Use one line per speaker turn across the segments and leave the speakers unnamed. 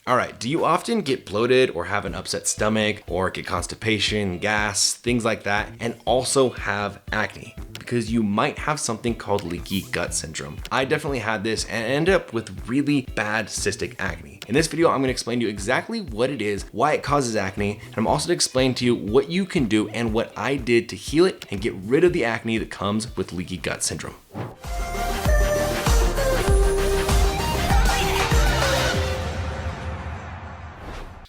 All right, do you often get bloated or have an upset stomach or get constipation, gas, things like that, and also have acne? Because you might have something called leaky gut syndrome. I definitely had this and ended up with really bad cystic acne. In this video, I'm gonna explain to you exactly what it is, why it causes acne, and I'm also gonna explain to you what you can do and what I did to heal it and get rid of the acne that comes with leaky gut syndrome.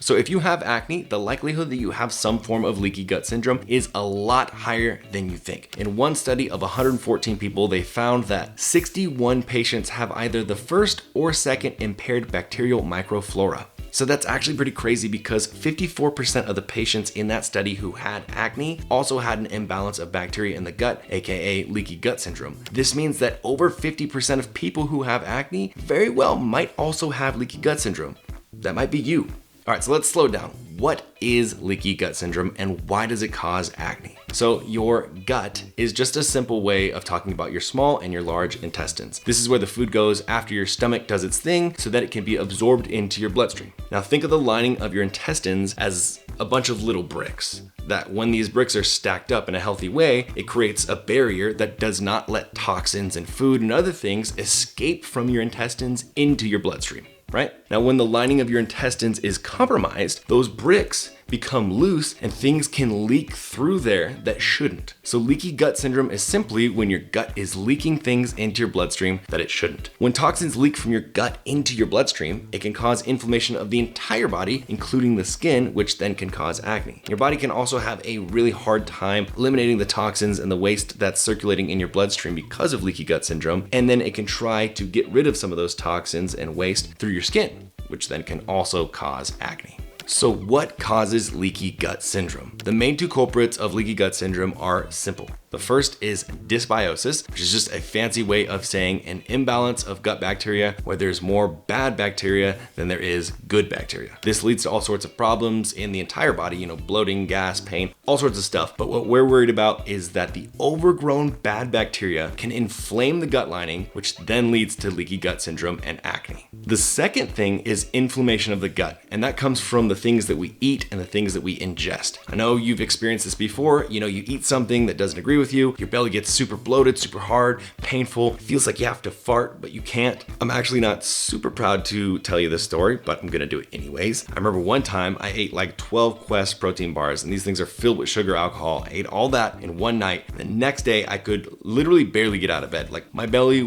So if you have acne, the likelihood that you have some form of leaky gut syndrome is a lot higher than you think. In one study of 114 people, they found that 61 patients have either the first or second impaired bacterial microflora. So that's actually pretty crazy because 54% of the patients in that study who had acne also had an imbalance of bacteria in the gut, aka leaky gut syndrome. This means that over 50% of people who have acne very well might also have leaky gut syndrome. That might be you. All right, so let's slow down. What is leaky gut syndrome and why does it cause acne? So your gut is just a simple way of talking about your small and your large intestines. This is where the food goes after your stomach does its thing so that it can be absorbed into your bloodstream. Now think of the lining of your intestines as a bunch of little bricks, that when these bricks are stacked up in a healthy way, it creates a barrier that does not let toxins and food and other things escape from your intestines into your bloodstream. Right? Now, when the lining of your intestines is compromised, those bricks become loose and things can leak through there that shouldn't. So leaky gut syndrome is simply when your gut is leaking things into your bloodstream that it shouldn't. When toxins leak from your gut into your bloodstream, it can cause inflammation of the entire body, including the skin, which then can cause acne. Your body can also have a really hard time eliminating the toxins and the waste that's circulating in your bloodstream because of leaky gut syndrome, and then it can try to get rid of some of those toxins and waste through your skin, which then can also cause acne. So what causes leaky gut syndrome? The main two culprits of leaky gut syndrome are simple. The first is dysbiosis, which is just a fancy way of saying an imbalance of gut bacteria where there's more bad bacteria than there is good bacteria. This leads to all sorts of problems in the entire body, bloating, gas, pain, all sorts of stuff. But what we're worried about is that the overgrown bad bacteria can inflame the gut lining, which then leads to leaky gut syndrome and acne. The second thing is inflammation of the gut, and that comes from the things that we eat and the things that we ingest. I know you've experienced this before. You eat something that doesn't agree with you, your belly gets super bloated, super hard, painful, feels like you have to fart, but you can't. I'm actually not super proud to tell you this story, but I'm gonna do it anyways. I remember one time I ate like 12 Quest protein bars, and these things are filled with sugar, alcohol. I ate all that in one night. The next day I could literally barely get out of bed. Like my belly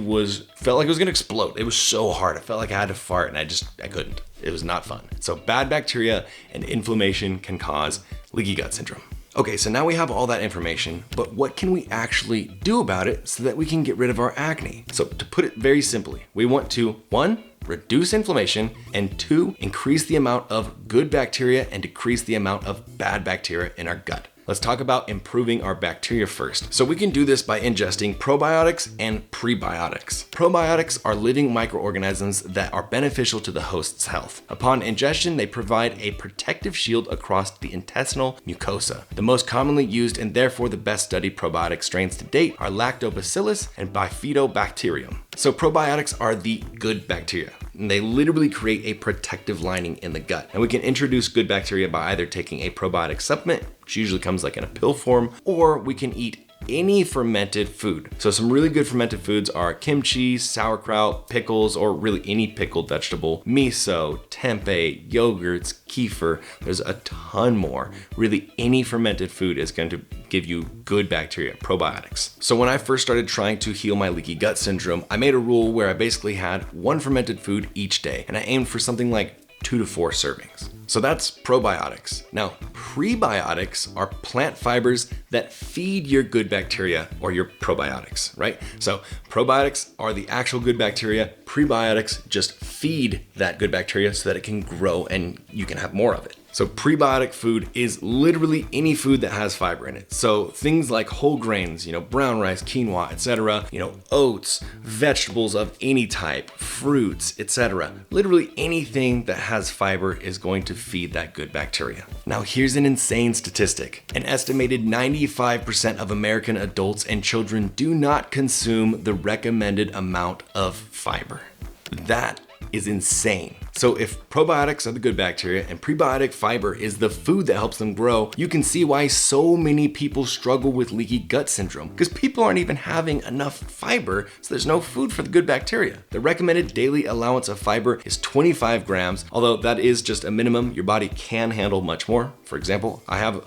felt like it was gonna explode. It was so hard. I felt like I had to fart and I couldn't. It was not fun. So bad bacteria and inflammation can cause leaky gut syndrome. Okay, so now we have all that information, but what can we actually do about it so that we can get rid of our acne? So to put it very simply, we want to, 1, reduce inflammation, and 2, increase the amount of good bacteria and decrease the amount of bad bacteria in our gut. Let's talk about improving our bacteria first. So we can do this by ingesting probiotics and prebiotics. Probiotics are living microorganisms that are beneficial to the host's health. Upon ingestion, they provide a protective shield across the intestinal mucosa. The most commonly used and therefore the best studied probiotic strains to date are Lactobacillus and Bifidobacterium. So probiotics are the good bacteria, and they literally create a protective lining in the gut. And we can introduce good bacteria by either taking a probiotic supplement, which usually comes like in a pill form, or we can eat any fermented food. So some really good fermented foods are kimchi, sauerkraut, pickles, or really any pickled vegetable, miso, tempeh, yogurts, kefir. There's a ton more. Really any fermented food is going to give you good bacteria, probiotics. So when I first started trying to heal my leaky gut syndrome, I made a rule where I basically had one fermented food each day, and I aimed for something like 2 to 4 servings. So that's probiotics. Now, prebiotics are plant fibers that feed your good bacteria or your probiotics, right? So probiotics are the actual good bacteria. Prebiotics just feed that good bacteria so that it can grow and you can have more of it. So prebiotic food is literally any food that has fiber in it. So things like whole grains, brown rice, quinoa, etc., oats, vegetables of any type, fruits, etc. Literally anything that has fiber is going to feed that good bacteria. Now here's an insane statistic. An estimated 95% of American adults and children do not consume the recommended amount of fiber. That is insane. So if probiotics are the good bacteria and prebiotic fiber is the food that helps them grow, you can see why so many people struggle with leaky gut syndrome, because people aren't even having enough fiber, so there's no food for the good bacteria. The recommended daily allowance of fiber is 25 grams, although that is just a minimum. Your body can handle much more. For example, I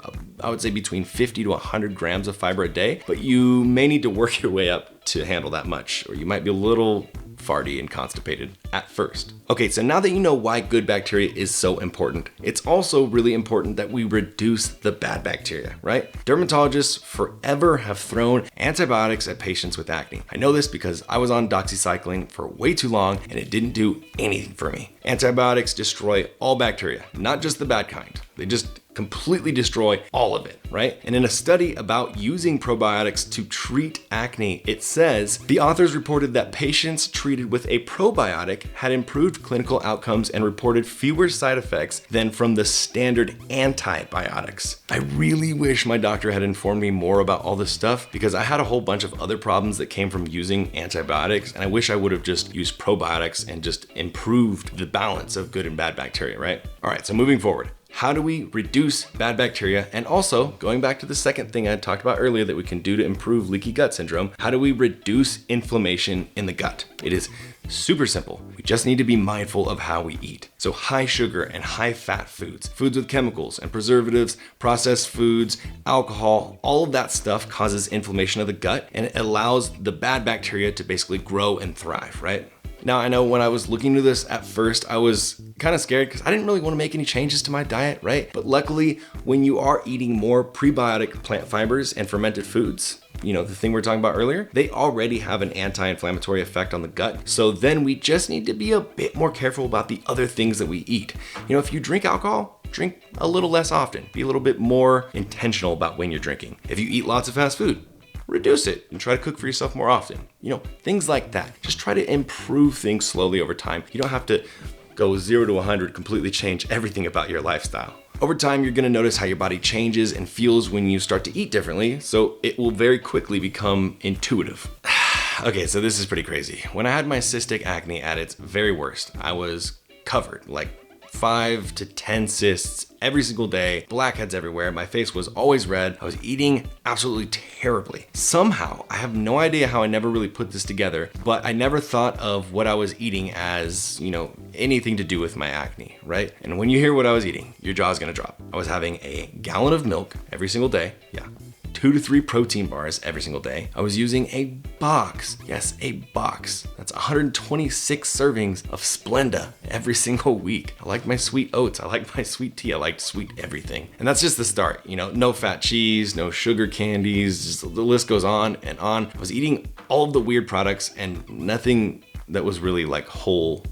would say between 50 to 100 grams of fiber a day, but you may need to work your way up to handle that much, or you might be a little farty and constipated at first. Okay, so now that you know why good bacteria is so important, it's also really important that we reduce the bad bacteria, right? Dermatologists forever have thrown antibiotics at patients with acne. I know this because I was on doxycycline for way too long and it didn't do anything for me. Antibiotics destroy all bacteria, not just the bad kind. They just completely destroy all of it, right? And in a study about using probiotics to treat acne, it says the authors reported that patients treated with a probiotic had improved clinical outcomes and reported fewer side effects than from the standard antibiotics. I really wish my doctor had informed me more about all this stuff, because I had a whole bunch of other problems that came from using antibiotics, and I wish I would have just used probiotics and just improved the balance of good and bad bacteria, right? All right, so moving forward. How do we reduce bad bacteria? And also, going back to the second thing I talked about earlier that we can do to improve leaky gut syndrome, how do we reduce inflammation in the gut? It is super simple. We just need to be mindful of how we eat. So high sugar and high fat foods, foods with chemicals and preservatives, processed foods, alcohol, all of that stuff causes inflammation of the gut, and it allows the bad bacteria to basically grow and thrive, right? Now, I know when I was looking into this at first, I was kind of scared because I didn't really want to make any changes to my diet, right? But luckily, when you are eating more prebiotic plant fibers and fermented foods, you know, the thing we were talking about earlier, they already have an anti-inflammatory effect on the gut. So then we just need to be a bit more careful about the other things that we eat. You know, if you drink alcohol, drink a little less often. Be a little bit more intentional about when you're drinking. If you eat lots of fast food, reduce it and try to cook for yourself more often. You know, things like that. Just try to improve things slowly over time. You don't have to go 0 to 100, completely change everything about your lifestyle. Over time, you're gonna notice how your body changes and feels when you start to eat differently, so it will very quickly become intuitive. Okay, so this is pretty crazy. When I had my cystic acne at its very worst, I was covered, like 5 to 10 cysts every single day, blackheads everywhere. My face was always red. I was eating absolutely terribly. Somehow, I have no idea how I never really put this together, but I never thought of what I was eating as, you know, anything to do with my acne, right? And when you hear what I was eating, your jaw's gonna drop. I was having a gallon of milk every single day. Yeah. 2 to 3 protein bars every single day. I was using a box. Yes, a box. That's 126 servings of Splenda every single week. I liked my sweet oats. I liked my sweet tea. I liked sweet everything. And that's just the start. You know, no fat cheese, no sugar candies, just the list goes on and on. I was eating all of the weird products and nothing that was really like whole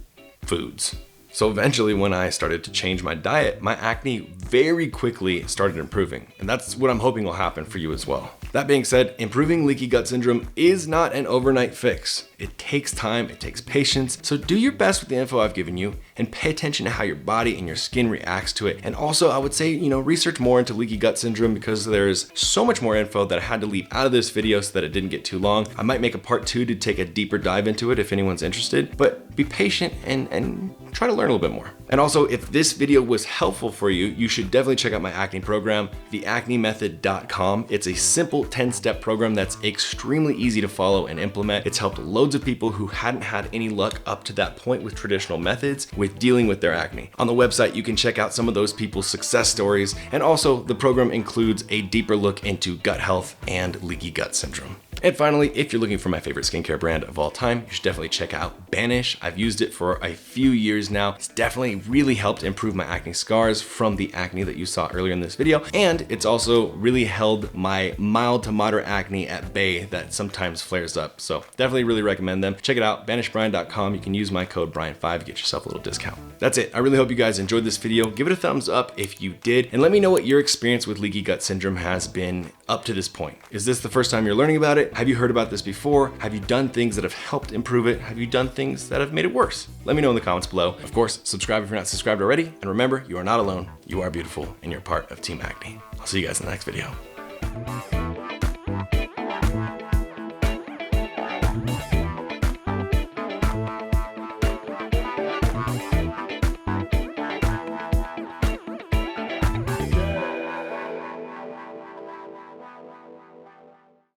foods. So eventually when I started to change my diet, my acne very quickly started improving. And that's what I'm hoping will happen for you as well. That being said, improving leaky gut syndrome is not an overnight fix. It takes time, it takes patience. So do your best with the info I've given you and pay attention to how your body and your skin reacts to it. And also I would say, you know, research more into leaky gut syndrome because there's so much more info that I had to leave out of this video so that it didn't get too long. I might make a part 2 to take a deeper dive into it if anyone's interested, but be patient and try to learn a little bit more. And also, if this video was helpful for you, you should definitely check out my acne program, theacnemethod.com. It's a simple 10-step program that's extremely easy to follow and implement. It's helped loads of people who hadn't had any luck up to that point with traditional methods with dealing with their acne. On the website, you can check out some of those people's success stories. And also, the program includes a deeper look into gut health and leaky gut syndrome. And finally, if you're looking for my favorite skincare brand of all time, you should definitely check out Banish. I've used it for a few years now. It's definitely really helped improve my acne scars from the acne that you saw earlier in this video. And it's also really held my mild to moderate acne at bay that sometimes flares up. So definitely really recommend them. Check it out, banishbrian.com. You can use my code Brian5 to get yourself a little discount. That's it. I really hope you guys enjoyed this video. Give it a thumbs up if you did. And let me know what your experience with leaky gut syndrome has been up to this point. Is this the first time you're learning about it? Have you heard about this before? Have you done things that have helped improve it? Have you done things that have made it worse? Let me know in the comments below. Of course, subscribe if you're not subscribed already. And remember, you are not alone. You are beautiful and you're part of Team Acne. I'll see you guys in the next video.